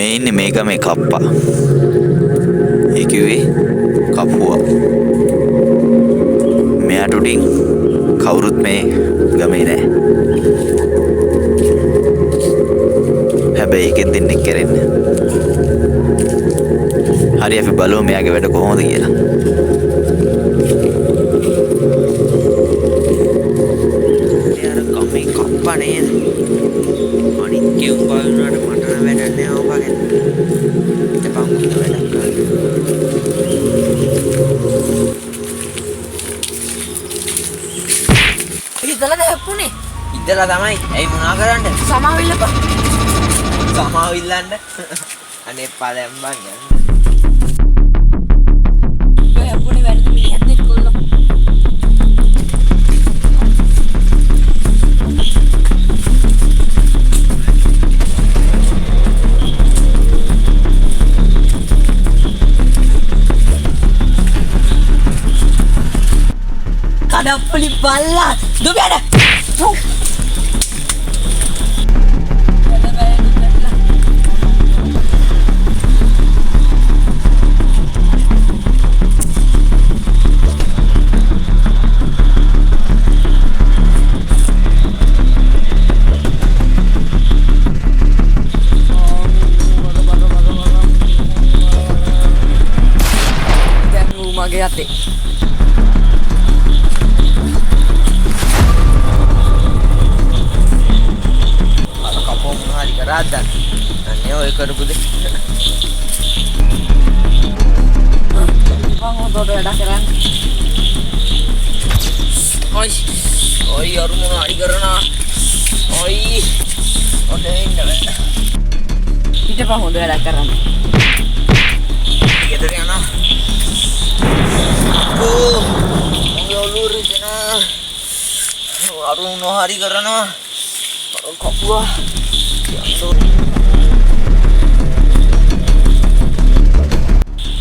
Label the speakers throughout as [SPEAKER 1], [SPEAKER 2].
[SPEAKER 1] මේ ඉන්නේ මේ ගමේ කප්පා. ඒ කිව්වේ කපුවා. මෙයාට උඩින් කවුරුත් මේ ගමේ නෑ. හැබැයි එකෙන් දෙන්නෙක් කරෙන්න. හරි අපි බලමු මෙයාගේ වැඩ කොහොමද කියලා. යාර ගමේ කප්පා නේද? අනිත් කෙවුම් බලනවාට මට නම් වැඩක් නෑ ඔබගේ. ඉතපන් උඩ වැඩක් කරන්න.
[SPEAKER 2] ඉතලද හැප්පුනේ?
[SPEAKER 1] ඉතලා තමයි. ඇයි මොනා කරන්නේ?
[SPEAKER 2] සමාවිල්ලපා.
[SPEAKER 1] සමාවිල්ලන්න. අනේ පලයන් බං යන්න.
[SPEAKER 2] ඔය හැප්පුනේ වැඩි මිනිහත් එක්කොල්ලෝ. කඩප්පුලි බල්ලා දුබැඩ දැන් ඌ මගේ අතේ
[SPEAKER 1] Radan, ane oy කරපු දෙ.
[SPEAKER 2] බං හොදට වැඩ කරන්න.
[SPEAKER 1] ඔයි අර මොනවා හරි කරනවා. ඔයි ඔතේ ඉන්න බෑ.
[SPEAKER 2] පිටපන් හොද වැඩ කරන්න.
[SPEAKER 1] ගෙදර යනවා. ඕ මගේ ඔළුව රිදෙනවා. අර මොනවා හරි කරනවා. කපුවා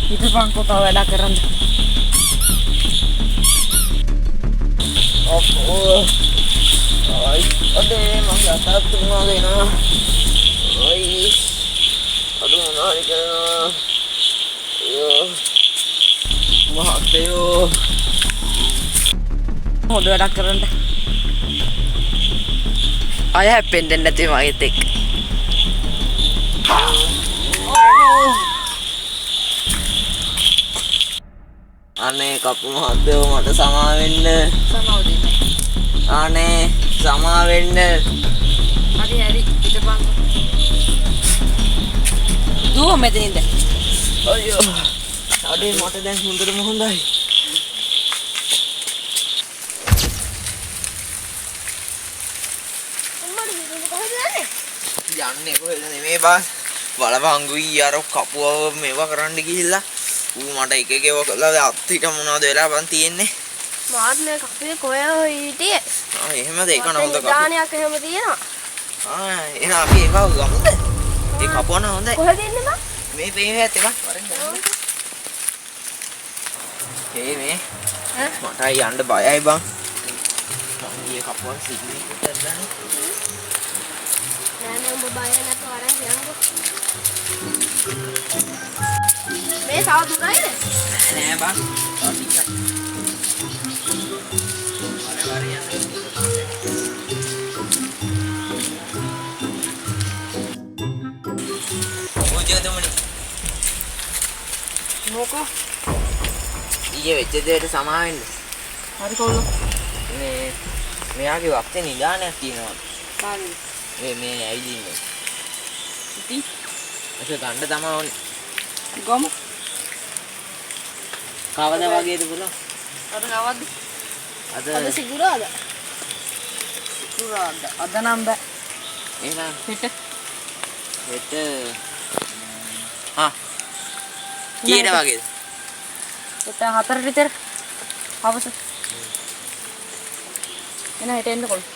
[SPEAKER 2] පිටපන් කොටව වැඩ කරන්න.
[SPEAKER 1] ඔය අදේ මගේ අතක් තුනවා දෙනවා. ඔයි අද මොනවා හරි කරනවා. මහත්තයෝ
[SPEAKER 2] හොද වැඩ කරන්න. අය හැප්පෙන්නේ නැති මගෙත් එක්ක.
[SPEAKER 1] අනේ කපු මහත්තයෝ මට සමා වෙන්න.
[SPEAKER 2] සමාව දෙන්න.
[SPEAKER 1] අනේ සමා වෙන්න.
[SPEAKER 2] හරි හරි පිටපන්. දුව මෙතනින්ද.
[SPEAKER 1] අයියෝ. අනේ මට දැන් හොඳටම හොඳයි. යන්නේ කොහෙද නෙමෙයි බං. බලපංගුයි අර කපුවව මේවා කරන්න ගිහිල්ලා ඌ මට එක එකව කළා අත්තිට මොනවද වෙලා බං තියෙන්නේ.
[SPEAKER 3] මාත් මේ කපුවේ කොහෙෝ හිටියේ.
[SPEAKER 1] එහෙමද ඒක නෝද කපුව.
[SPEAKER 3] දානයක් එහෙම තියෙනවා.
[SPEAKER 1] එහෙනම් අපි ඒකව ගමුද? ඒ කපුව නම් හොඳයි.
[SPEAKER 3] කොහෙද ඉන්නේ බං?
[SPEAKER 1] මේ පේහත් එක වරෙන් ගන්න. මේ මටයි යන්න බයයි බං. මේ කපුව සිග්නේට් එකක් දාන්න.
[SPEAKER 3] නෑ උඹ බය නැතුව අරන් යන්නකෝ. මේ තව දුරයිද?
[SPEAKER 1] නෑ බං. ටිකයි. වරේ යන්න. ඔජදමනි.
[SPEAKER 2] මොකෝ?
[SPEAKER 1] ඊයේ වෙච්ච දෙයට සමා වෙන්න.
[SPEAKER 2] හරි කොල්ලෝ.
[SPEAKER 1] මෙයාගේ වක්තේ නිදානයක් තියෙනවා.
[SPEAKER 2] කාලේ.
[SPEAKER 1] මේ ඇවිදින්නේ.
[SPEAKER 2] ඉතින්
[SPEAKER 1] ඒක ගන්න තමයි ඕනේ.
[SPEAKER 2] ගමු.
[SPEAKER 1] කවද වගේද බලන්න.
[SPEAKER 2] අද කවද්ද?
[SPEAKER 1] අද
[SPEAKER 3] සිගුරාද?
[SPEAKER 2] සිකුරාද. අද නම් බෑ.
[SPEAKER 1] එහෙනම්
[SPEAKER 2] හෙට.
[SPEAKER 1] හෙට කීයට වගේද?
[SPEAKER 2] හෙට 4 විතර. හවස. එන හෙට එන්න කොල්ලෝ.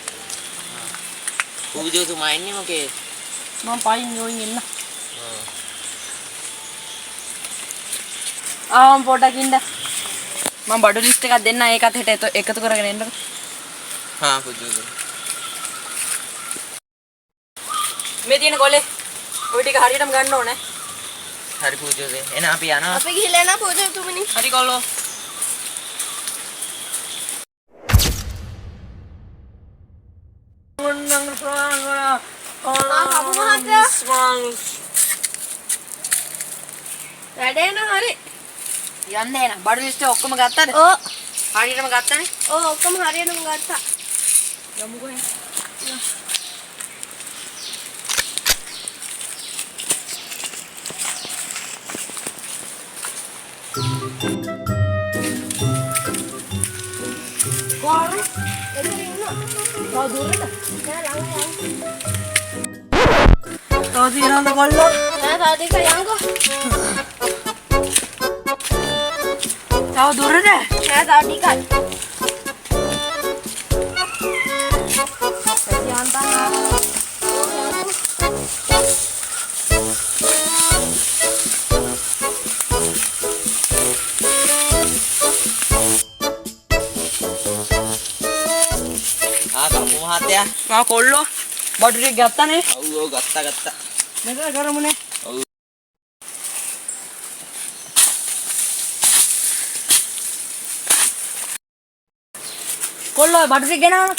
[SPEAKER 1] පූජෝතුමා ඉන්නේ මොකේ?
[SPEAKER 2] මම පයින් යෝයින් එන්න. මම පොඩක් ඉන්න. මම බඩු ලිස්ට් එකක් දෙන්න ඒකත් හෙට එකතු කරගෙන එන්නකෝ.
[SPEAKER 1] පූජෝතුමා.
[SPEAKER 2] මේ තියෙන කොලේ ඔය ටික හරියටම ගන්න ඕනේ.
[SPEAKER 1] හරි පූජෝසේ. එන අපි යනවා.
[SPEAKER 3] අපි ගිහලා යනවා පූජතුමනි.
[SPEAKER 2] හරි කොල්ලෝ.
[SPEAKER 3] කපු මහත්තයා. වැඩේ නම් හරි.
[SPEAKER 2] යන්නේ නෑ. බඩු ලිස්ට් එක ඔක්කොම ගත්තද?
[SPEAKER 3] ඔව්.
[SPEAKER 2] හරියටම ගත්තනේ.
[SPEAKER 3] ඔව් ඔක්කොම හරියටම ගත්තා.
[SPEAKER 2] යමුකෝ එහෙනම්.
[SPEAKER 3] කොහොමද? එතන ඉන්නවා.
[SPEAKER 2] තව දුරද?
[SPEAKER 3] නෑ ළඟ යන්න.
[SPEAKER 2] තව තියනවද කොල්ලෝ?
[SPEAKER 3] නෑ තා ටික යන්කෝ.
[SPEAKER 2] තව දුරද?
[SPEAKER 3] නෑ තා ටිකයි.
[SPEAKER 1] කපු මහත්තයා.
[SPEAKER 2] මා කොල්ලෝ බඩු ටික ගත්තනේ.
[SPEAKER 1] ඔව් ගත්තා.
[SPEAKER 2] මෙතන කරමුනේ.
[SPEAKER 1] ඔව්.
[SPEAKER 2] කොල්ලෝ බඩු ටික ගෙනාවා.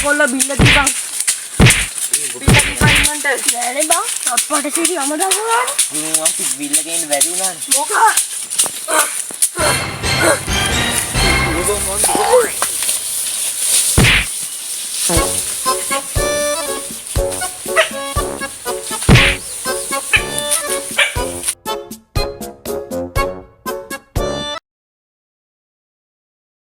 [SPEAKER 2] කොල්ල බිල්ල දීපන්. බිල්ල දීපන් ඉන්නන්ට.
[SPEAKER 3] නෑනේ බං. අප්පට සිටි අමදා කරා.
[SPEAKER 1] අපි බිල්ල ගේන්න බැරි වුණානේ.
[SPEAKER 3] මොකා?
[SPEAKER 1] මොකෝ මොන්ද?